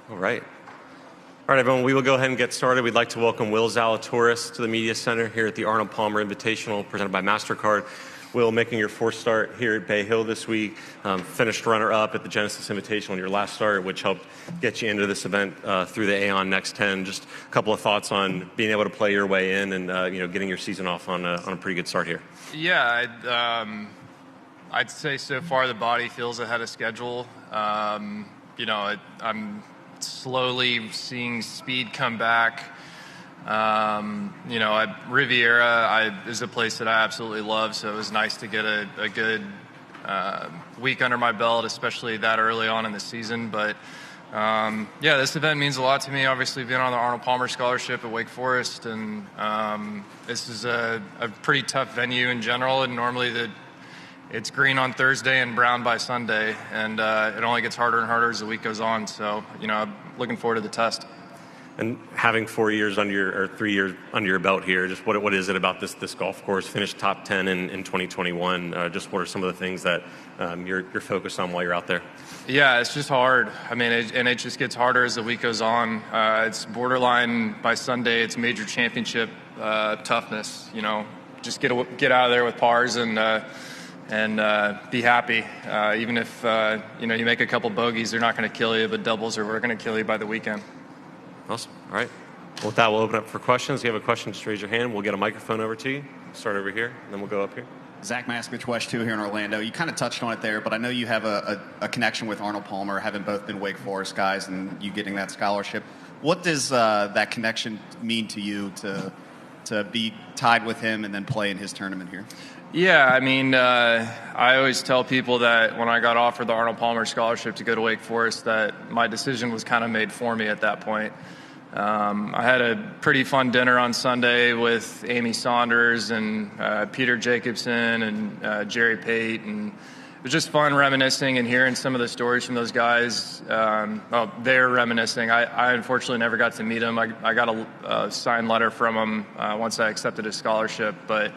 All right. All right, everyone, we will go ahead and get started. We'd like to welcome Will Zalatoris to the Media Center here at the Arnold Palmer Invitational presented by MasterCard. Will, making your fourth start here at Bay Hill this week, finished runner-up at the Genesis Invitational in your last start, which helped get you into this event through the Aon Next 10. Just a couple of thoughts on being able to play your way in and getting your season off on a pretty good start here. Yeah, I'd say so far the body feels ahead of schedule. I'm slowly seeing speed come back. Riviera is a place that I absolutely love, so it was nice to get a good week under my belt, especially that early on in the season. But this event means a lot to me. Obviously, being on the Arnold Palmer Scholarship at Wake Forest, and this is a pretty tough venue in general, and normally it's green on Thursday and brown by Sunday, and it only gets harder and harder as the week goes on. So, I'm looking forward to the test. And having 3 years under your belt here, just what is it about this golf course? Finished top 10 in 2021. Just what are some of the things that you're focused on while you're out there? Yeah, it's just hard. I mean, it just gets harder as the week goes on. It's borderline by Sunday. It's major championship toughness. Just get out of there with pars and be happy. Even if you make a couple bogeys, they're not going to kill you, but doubles are going to kill you by the weekend. Awesome. All right. Well, with that, we'll open up for questions. If you have a question, just raise your hand. We'll get a microphone over to you. Start over here, and then we'll go up here. Zach Maskovich, West 2 here in Orlando. You kind of touched on it there, but I know you have a connection with Arnold Palmer, having both been Wake Forest guys and you getting that scholarship. What does that connection mean to you to be tied with him and then play in his tournament here? Yeah, I mean, I always tell people that when I got offered the Arnold Palmer Scholarship to go to Wake Forest, that my decision was kind of made for me at that point. I had a pretty fun dinner on Sunday with Amy Saunders and Peter Jacobson and Jerry Pate, and it was just fun reminiscing and hearing some of the stories from those guys. They're reminiscing. I unfortunately never got to meet him. I got a signed letter from him once I accepted his scholarship, but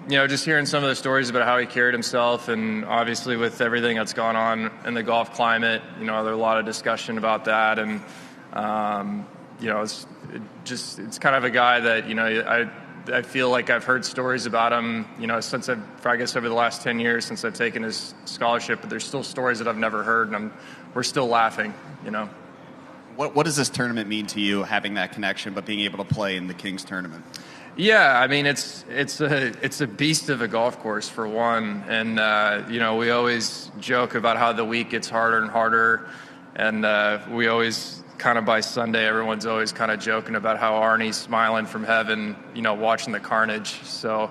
just hearing some of the stories about how he carried himself, and obviously with everything that's gone on in the golf climate, there's a lot of discussion about that, and it's kind of a guy that I feel like I've heard stories about him since I guess over the last 10 years since I've taken his scholarship, but there's still stories that I've never heard, and we're still laughing. What does this tournament mean to you, having that connection, but being able to play in the Kings tournament? Yeah, I mean it's a beast of a golf course for one, and we always joke about how the week gets harder and harder, and we always kind of by Sunday everyone's always kind of joking about how Arnie's smiling from heaven, watching the carnage. So,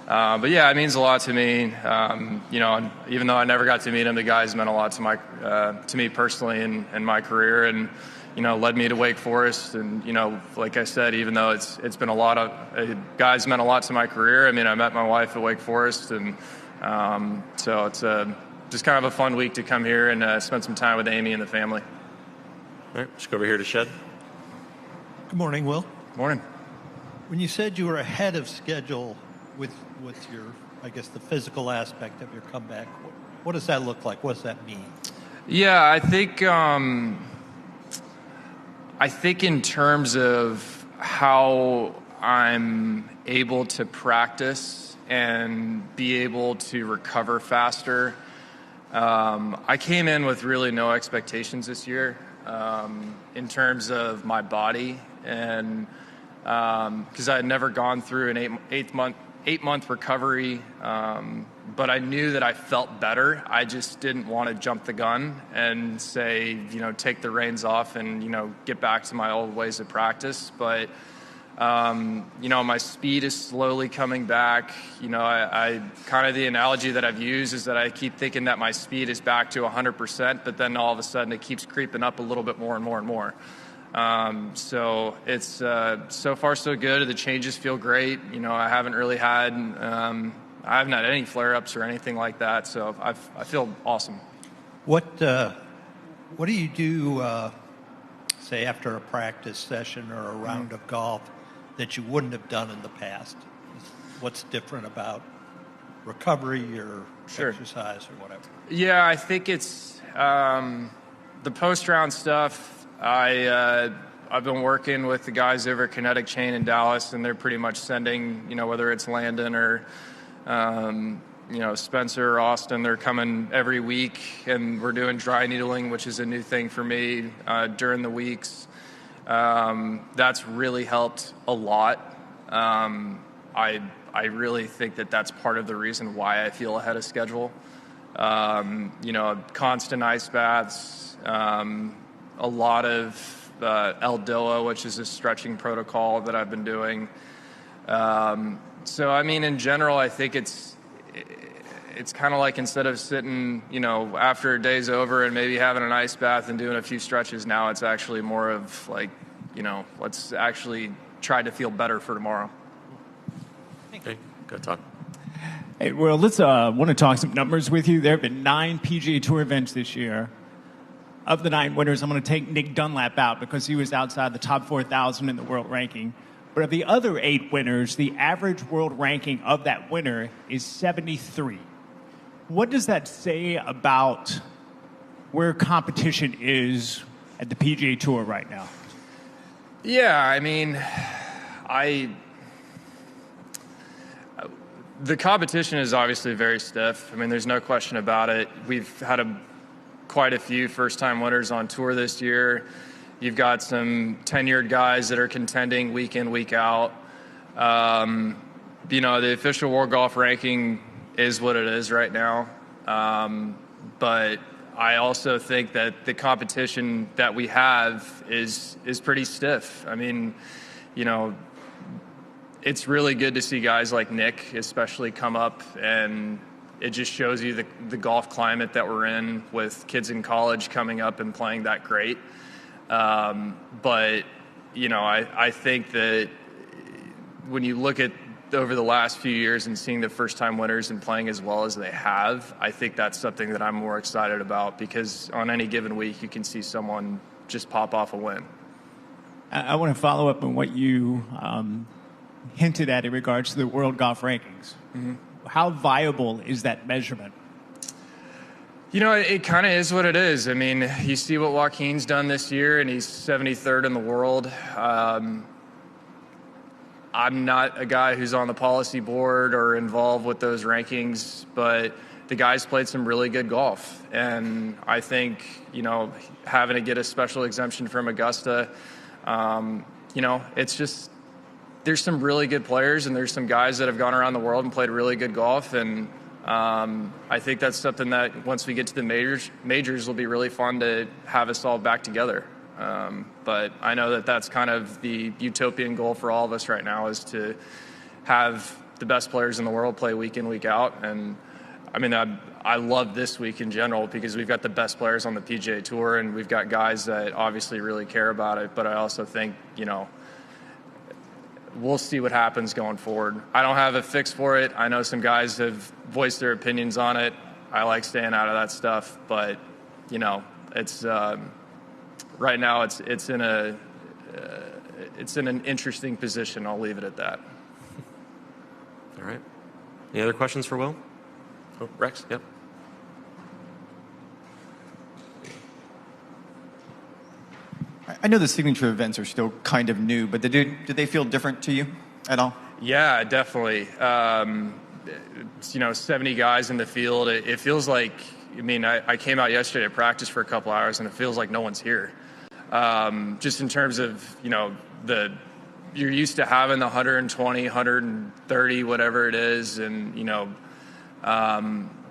but yeah, it means a lot to me. And even though I never got to meet him, the guys meant a lot to me personally in my career, and led me to Wake Forest. And, like I said, even though it's been a lot of guys meant a lot to my career. I mean, I met my wife at Wake Forest, and so it's just kind of a fun week to come here and spend some time with Amy and the family. All right, let's go over here to Shed. Good morning, Will. Morning. When you said you were ahead of schedule with your, I guess, the physical aspect of your comeback, what does that look like? What does that mean? Yeah, I think in terms of how I'm able to practice and be able to recover faster, I came in with really no expectations this year in terms of my body, and because I had never gone through an eight-month recovery, but I knew that I felt better. I just didn't want to jump the gun and say, take the reins off and, get back to my old ways of practice. But, my speed is slowly coming back. I kind of the analogy that I've used is that I keep thinking that my speed is back to 100%, but then all of a sudden it keeps creeping up a little bit more and more and more. So it's so far so good. The changes feel great. I haven't really had I haven't had any flare-ups or anything like that, so I feel awesome. What do you do, say, after a practice session or a round of golf that you wouldn't have done in the past? What's different about recovery or exercise or whatever? Yeah, I think it's The post-round stuff, I've been working with the guys over at Kinetic Chain in Dallas, and they're pretty much sending, whether it's Landon or, Spencer or Austin, they're coming every week, and we're doing dry needling, which is a new thing for me during the weeks. That's really helped a lot. I really think that that's part of the reason why I feel ahead of schedule. Constant ice baths, a lot of Eldoa, which is a stretching protocol that I've been doing. In general, I think it's kind of like instead of sitting, after a day's over and maybe having an ice bath and doing a few stretches, now it's actually more of like, let's actually try to feel better for tomorrow. Okay, go Todd. Hey, well, let's want to talk some numbers with you. There have been 9 PGA Tour events this year. Of the 9 winners, I'm going to take Nick Dunlap out because he was outside the top 4,000 in the world ranking. But of the other 8 winners, the average world ranking of that winner is 73. What does that say about where competition is at the PGA Tour right now? Yeah, the competition is obviously very stiff. There's no question about it. We've had quite a few first-time winners on tour this year. You've got some tenured guys that are contending week in, week out. The official World Golf ranking is what it is right now. But I also think that the competition that we have is pretty stiff. It's really good to see guys like Nick especially come up, and it just shows you the golf climate that we're in with kids in college coming up and playing that great. I think that when you look at over the last few years and seeing the first-time winners and playing as well as they have, I think that's something that I'm more excited about, because on any given week you can see someone just pop off a win. I want to follow up on what you hinted at in regards to the world golf rankings. Mm-hmm. How viable is that measurement? It kind of is what it is. You see what Joaquin's done this year, and he's 73rd in the world. I'm not a guy who's on the policy board or involved with those rankings, but the guy's played some really good golf. And I think, having to get a special exemption from Augusta, it's just, there's some really good players, and there's some guys that have gone around the world and played really good golf. And I think that's something that once we get to the majors will be really fun to have us all back together. But I know that that's kind of the utopian goal for all of us right now, is to have the best players in the world play week in, week out. And I love this week in general because we've got the best players on the PGA Tour, and we've got guys that obviously really care about it. But I also think, we'll see what happens going forward. I don't have a fix for it. I know some guys have voiced their opinions on it. I like staying out of that stuff, but it's right now it's in an interesting position. I'll leave it at that. All right. Any other questions for Will? Oh, Rex. Yep. I know the signature events are still kind of new, but did they feel different to you at all? Yeah, definitely. 70 guys in the field. It feels like, I came out yesterday to practice for a couple hours, and it feels like no one's here. Just in terms of, you're used to having the 120, 130, whatever it is, and,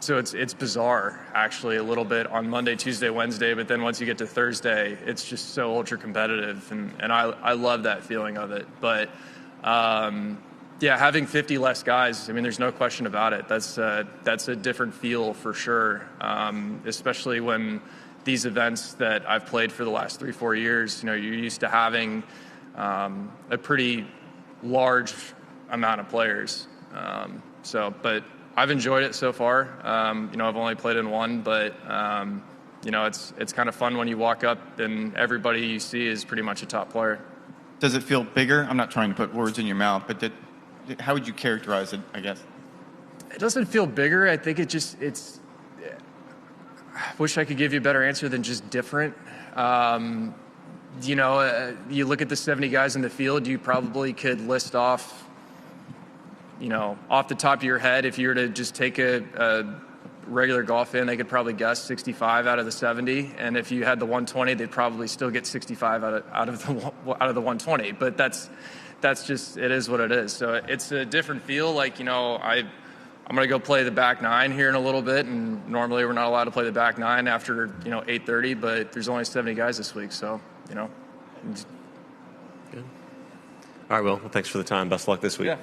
so it's bizarre, actually, a little bit on Monday, Tuesday, Wednesday, but then once you get to Thursday, it's just so ultra competitive, and I love that feeling of it. But having 50 less guys, there's no question about it. That's a different feel for sure, especially when these events that I've played for the last 3-4 years, you're used to having a pretty large amount of players. But I've enjoyed it so far. I've only played in one, but it's kind of fun when you walk up and everybody you see is pretty much a top player. Does it feel bigger? I'm not trying to put words in your mouth, but how would you characterize it, I guess? It doesn't feel bigger. I think wish I could give you a better answer than just different. You know, you look at the 70 guys in the field, you probably could list off, you know, off the top of your head, if you were to just take a regular golf fan, they could probably guess 65 out of the 70. And if you had the 120, they'd probably still get 65 out of the 120. But that's just, it is what it is. So it's a different feel. Like, you know, I'm going to go play the back nine here in a little bit, and normally we're not allowed to play the back nine after, 8:30, but there's only 70 guys this week, so, Good. All right, Will. Well, thanks for the time. Best of luck this week. Yeah.